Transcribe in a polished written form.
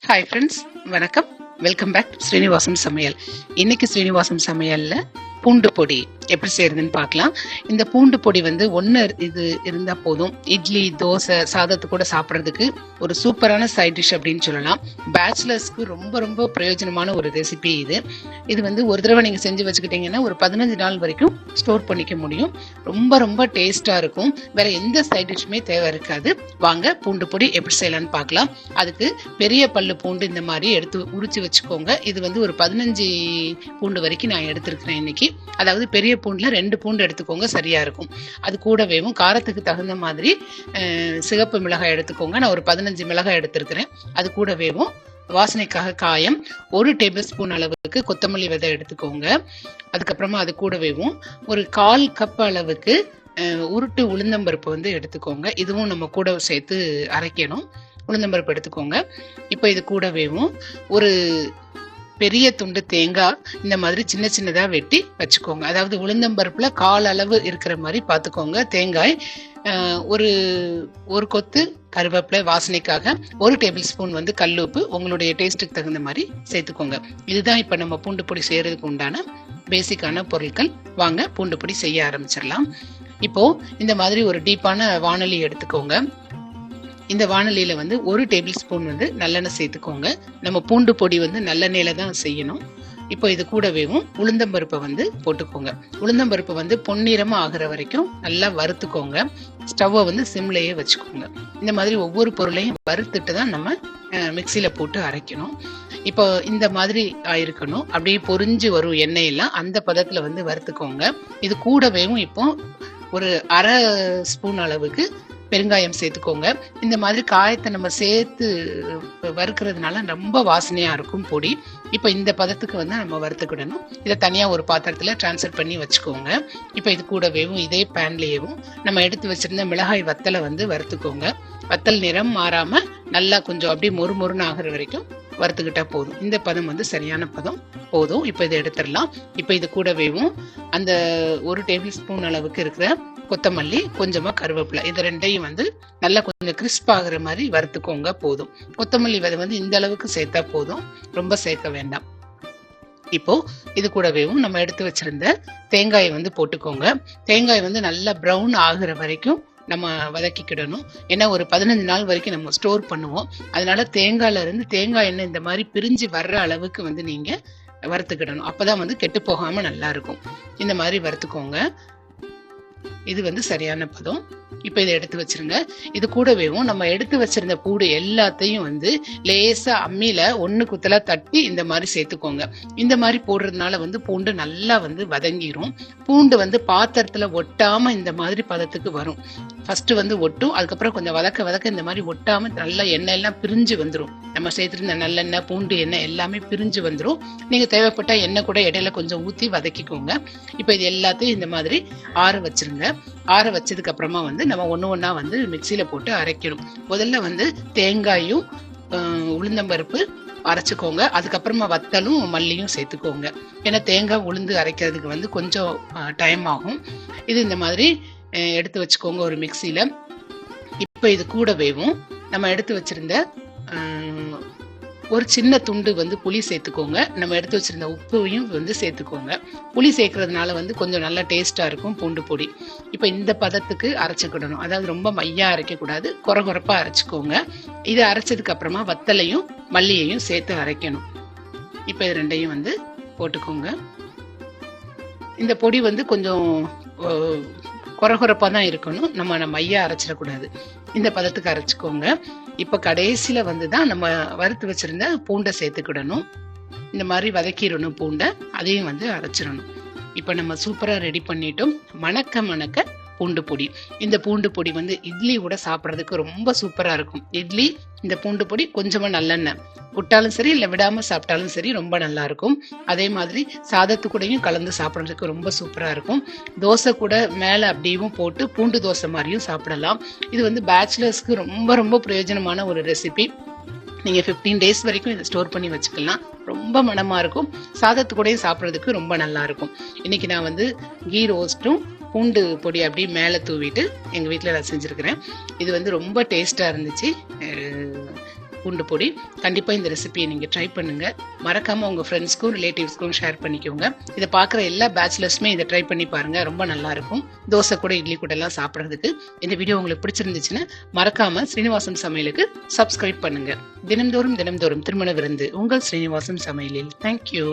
Hi friends, வணக்கம். Welcome back to Srinivasam சமையல். இன்னைக்கு ஸ்ரீனிவாசம் சமையல்ல பூண்டு பொடி எப்படி செய்யறதுன்னு பார்க்கலாம். இந்த பூண்டு பொடி வந்து இது இருந்தா போதும். இட்லி, தோசை, சாதத்து கூட சாப்பிட்றதுக்கு ஒரு சூப்பரான சைட் டிஷ் அப்படின்னு சொல்லலாம். பேச்சுலர்ஸ்க்கு ரொம்ப ரொம்ப பிரயோஜனமான ஒரு ரெசிபி இது. இது வந்து ஒரு தடவை நீங்கள் செஞ்சு வச்சுக்கிட்டீங்கன்னா ஒரு 15 நாள் வரைக்கும் ஸ்டோர் பண்ணிக்க முடியும். ரொம்ப ரொம்ப டேஸ்டாக இருக்கும். வேற எந்த சைட் டிஷ்ஷுமே தேவை இருக்காது. வாங்க பூண்டு பொடி எப்படி செய்யலான்னு பார்க்கலாம். அதுக்கு பெரிய பல்லு பூண்டு இந்த மாதிரி எடுத்து உரிச்சு வச்சுக்கோங்க. இது வந்து ஒரு 15 பூண்டு வரைக்கும் நான் எடுத்திருக்கிறேன் இன்னைக்கு. அதாவது பெரிய பூண்டுல 2 பூண்டு எடுத்துக்கோங்க, சரியா இருக்கும். அது கூடவேவும் காரத்துக்கு தகுந்த மாதிரி சிகப்பு மிளகாய் எடுத்துக்கோங்க. நான் ஒரு 15 மிளகாய் எடுத்திருக்கிறேன். அது கூடவேவும் வாசனைக்காக காயம் 1 டேபிள் ஸ்பூன் அளவுக்கு கொத்தமல்லி விதை எடுத்துக்கோங்க. அதுக்கப்புறமா அது கூடவேவும் ஒரு 1/4 கப் அளவுக்கு உருட்டு உளுந்தம்பருப்பு வந்து எடுத்துக்கோங்க. இதுவும் நம்ம கூட சேர்த்து அரைக்கணும். உளுந்தம்பருப்பு எடுத்துக்கோங்க. இப்போ இது கூடவேவும் ஒரு பெரிய துண்டு தேங்காய் இந்த மாதிரி சின்ன சின்னதா வெட்டி வச்சுக்கோங்க. அதாவது உளுந்தம்பருப்புல 1/4 அளவு இருக்கிற மாதிரி பார்த்துக்கோங்க. தேங்காய் ஒரு கொத்து கருவேப்பிலை வாசனைக்காக 1 டேபிள் ஸ்பூன் வந்து கல்லுப்பு உங்களுடைய டேஸ்ட்டுக்கு தகுந்த மாதிரி சேர்த்துக்கோங்க. இதுதான் இப்போ நம்ம பூண்டு பொடி செய்யறதுக்கு உண்டான பேசிக்கான பொருட்கள். வாங்க பூண்டு பொடி செய்ய ஆரம்பிச்சிடலாம். இப்போ இந்த மாதிரி ஒரு டீப்பான வாணலி எடுத்துக்கோங்க. இந்த வாணலியில வந்து 1 டேபிள் ஸ்பூன் வந்து நல்லெண்ணெய் சேர்த்துக்கோங்க. நம்ம பூண்டு பொடி வந்து நல்லெண்ணெயில தான் செய்யணும். இப்போ இது கூடவேவும் உளுந்தம்பருப்பை வந்து போட்டுக்கோங்க. உளுந்தம்பருப்பு வந்து பொன்னிறமா ஆகிற வரைக்கும் நல்லா வறுத்துக்கோங்க. ஸ்டவ்வை வந்து சிம்லேயே வச்சுக்கோங்க. இந்த மாதிரி ஒவ்வொரு பொருளையும் வறுத்துட்டு தான் நம்ம மிக்சியில போட்டு அரைக்கணும். இப்போ இந்த மாதிரி ஆயிருக்கணும். அப்படியே பொரிஞ்சு வரும் எண்ணெயெல்லாம் அந்த பதத்துல வந்து வறுத்துக்கோங்க. இது கூடவேவும் இப்போ ஒரு 1/2 ஸ்பூன் அளவுக்கு பெருங்காயம் சேர்த்துக்கோங்க. இந்த மாதிரி காயத்தை நம்ம சேர்த்து வறுக்கிறதுனால ரொம்ப வாசனையா இருக்கும் பொடி. இப்போ இந்த பதத்துக்கு வந்து நம்ம வறுத்துக்கிடணும். இதை தனியா ஒரு பாத்திரத்துல டிரான்ஸ்ஃபர் பண்ணி வச்சுக்கோங்க. இப்போ இது கூடவேவும் இதே பேன்லயேவும் நம்ம எடுத்து வச்சிருந்த மிளகாய் வத்தலை வந்து வறுத்துக்கோங்க. வத்தல் நிறம் மாறாம நல்லா கொஞ்சம் அப்படியே மொறுமொறுன்னு ஆகிற வரைக்கும் வறுத்துக்கிட்டா போதும். இந்த பதம் வந்து சரியான பதம் போதும். இப்போ இதை எடுத்துடலாம். இப்போ இது கூடவேவும் அந்த 1 டேபிள் ஸ்பூன் அளவுக்கு இருக்கிற கொத்தமல்லி, கொஞ்சமா கருவேப்பிலை, இது ரெண்டையும் வந்து நல்லா கொஞ்சம் கிறிஸ்ப் ஆகுற மாதிரி வறுத்துக்கோங்க. போதும். கொத்தமல்லி விதை வந்து இந்த அளவுக்கு சேர்த்தா போதும், ரொம்ப சேர்க்க வேண்டாம். இப்போ இது கூடவேவும் நம்ம எடுத்து வச்சிருந்த தேங்காயை வந்து போட்டுக்கோங்க. தேங்காய் வந்து நல்லா ப்ரௌன் ஆகுற வரைக்கும் நம்ம வதக்கிக்கிடணும். ஏன்னா ஒரு 15 நாள் வரைக்கும் நம்ம ஸ்டோர் பண்ணுவோம். அதனால தேங்காயில இருந்து தேங்காய் எண்ணெய் இந்த மாதிரி பிரிஞ்சு வர்ற அளவுக்கு வந்து நீங்க வறுத்துக்கிடணும். அப்பதான் வந்து கெட்டு போகாம நல்லா இருக்கும். இந்த மாதிரி வறுத்துக்கோங்க. இது வந்து சரியான பதம். இப்ப இதை எடுத்து வச்சிருங்க. இது கூடவேவும் நம்ம எடுத்து வச்சிருந்த பூண்டு எல்லாத்தையும் வந்து லேசா அம்மியில 1 குத்தலா தட்டி இந்த மாதிரி சேர்த்துக்கோங்க. இந்த மாதிரி போடுறதுனால வந்து பூண்டு நல்லா வந்து வதங்கிரும். பூண்டு வந்து பாத்திரத்துல ஒட்டாம இந்த மாதிரி பதத்துக்கு வரும். ஃபர்ஸ்ட் வந்து ஒட்டும், அதுக்கப்புறம் கொஞ்சம் வதக்க இந்த மாதிரி ஒட்டாம நல்லா எண்ணெய் எல்லாம் பிரிஞ்சு வந்துடும். நம்ம சேர்த்திருந்த நல்லெண்ணெய், பூண்டு எண்ணெய் எல்லாமே பிரிஞ்சு வந்துடும். நீங்க தேவைப்பட்ட எண்ணெய் கூட இடையில கொஞ்சம் ஊத்தி வதக்கிக்கோங்க. இப்ப இது எல்லாத்தையும் இந்த மாதிரி ஆற வச்சிருங்க. ஆற வச்சதுக்கு அப்புறமா வந்து நம்ம ஒண்ணா வந்து மிக்சியில போட்டு அரைக்கணும். முதல்ல வந்து தேங்காயும் உளுந்தம்பருப்பு அரைச்சுக்கோங்க. அதுக்கப்புறமா வத்தலும் மல்லியும் சேர்த்துக்கோங்க. ஏன்னா தேங்காய் உளுந்து அரைக்கிறதுக்கு வந்து கொஞ்சம் டைம் ஆகும். இது இந்த மாதிரி எடுத்து வச்சுக்கோங்க ஒரு மிக்சியில. இப்ப இது கூடவேவும் நம்ம எடுத்து வச்சிருந்த ஒரு சின்ன துண்டு வந்து புளி சேர்த்துக்கோங்க. நம்ம எடுத்து வச்சிருந்த உப்பையும் வந்து சேர்த்துக்கோங்க. புளி சேர்க்கறதுனால வந்து கொஞ்சம் நல்லா டேஸ்டா இருக்கும் பூண்டு பொடி. இப்ப இந்த பதத்துக்கு அரைச்சுக்கிடணும். அதாவது ரொம்ப மையா அரைக்க கூடாது, கொரகொரப்பா அரைச்சுக்கோங்க. இது அரைச்சதுக்கு அப்புறமா வத்தலையும் மல்லியையும் சேர்த்து அரைக்கணும். இப்ப இது ரெண்டையும் வந்து போட்டுக்கோங்க. இந்த பொடி வந்து கொஞ்சம் கொரகொரப்பா தான் இருக்கணும். நம்ம மையா அரைச்சிடக்கூடாது. இந்த பதத்துக்கு அரைச்சுக்கோங்க. இப்ப கடைசியில வந்துதான் நம்ம வறுத்து வச்சிருந்த பூண்டை சேர்த்துக்கிடணும். இந்த மாதிரி வதக்கிடணும் பூண்டை. அதையும் வந்து அரைச்சிடணும். இப்ப நம்ம சூப்பரா ரெடி பண்ணிட்டோம். மணக்க பூண்டு பொடி. இந்த பூண்டு பொடி வந்து இட்லி கூட சாப்பிட்றதுக்கு ரொம்ப சூப்பரா இருக்கும். இட்லி இந்த பூண்டு பொடி கொஞ்சமா நல்லெண்ணெய் விட்டாலும் சரி, இல்லை விடாம சாப்பிட்டாலும் சரி, ரொம்ப நல்லா இருக்கும். அதே மாதிரி சாதத்து கூடயும் கலந்து சாப்பிட்றதுக்கு ரொம்ப சூப்பரா இருக்கும். தோசை கூட மேல அப்படியும் போட்டு பூண்டு தோசை மாதிரியும் சாப்பிடலாம். இது வந்து பேச்சுலர்ஸ்க்கு ரொம்ப ரொம்ப பிரயோஜனமான ஒரு ரெசிபி. நீங்க 15 டேஸ் வரைக்கும் இதை ஸ்டோர் பண்ணி வச்சுக்கலாம். ரொம்ப மனமா இருக்கும். சாதத்து கூடயும் சாப்பிட்றதுக்கு ரொம்ப நல்லா இருக்கும். இன்னைக்கு நான் வந்து கீ ரோஸ்ட்டும் பூண்டு பொடி அப்படியே மேலே தூவிட்டு எங்கள் வீட்டில் நான் செஞ்சுருக்கிறேன். இது வந்து ரொம்ப டேஸ்ட்டாக இருந்துச்சு. பூண்டு பொடி. கண்டிப்பா இந்த ரெசிபியை நீங்க ட்ரை பண்ணுங்க. மறக்காம உங்க ஃப்ரெண்ட்ஸ்க்கும் ரிலேட்டிவ்ஸ்க்கும் ஷேர் பண்ணிக்கோங்க. இதை பார்க்குற எல்லா பேச்சுலர்ஸுமே இதை ட்ரை பண்ணி பாருங்க, ரொம்ப நல்லா இருக்கும். தோசை கூட இட்லி கூட எல்லாம் சாப்பிட்றதுக்கு. இந்த வீடியோ உங்களுக்கு பிடிச்சிருந்துச்சுன்னா மறக்காம ஸ்ரீனிவாசன் சமையலுக்கு சப்ஸ்கிரைப் பண்ணுங்க. தினம்தோறும் திருமண விருந்து உங்கள் ஸ்ரீனிவாசன் சமையலில். தேங்க்யூ.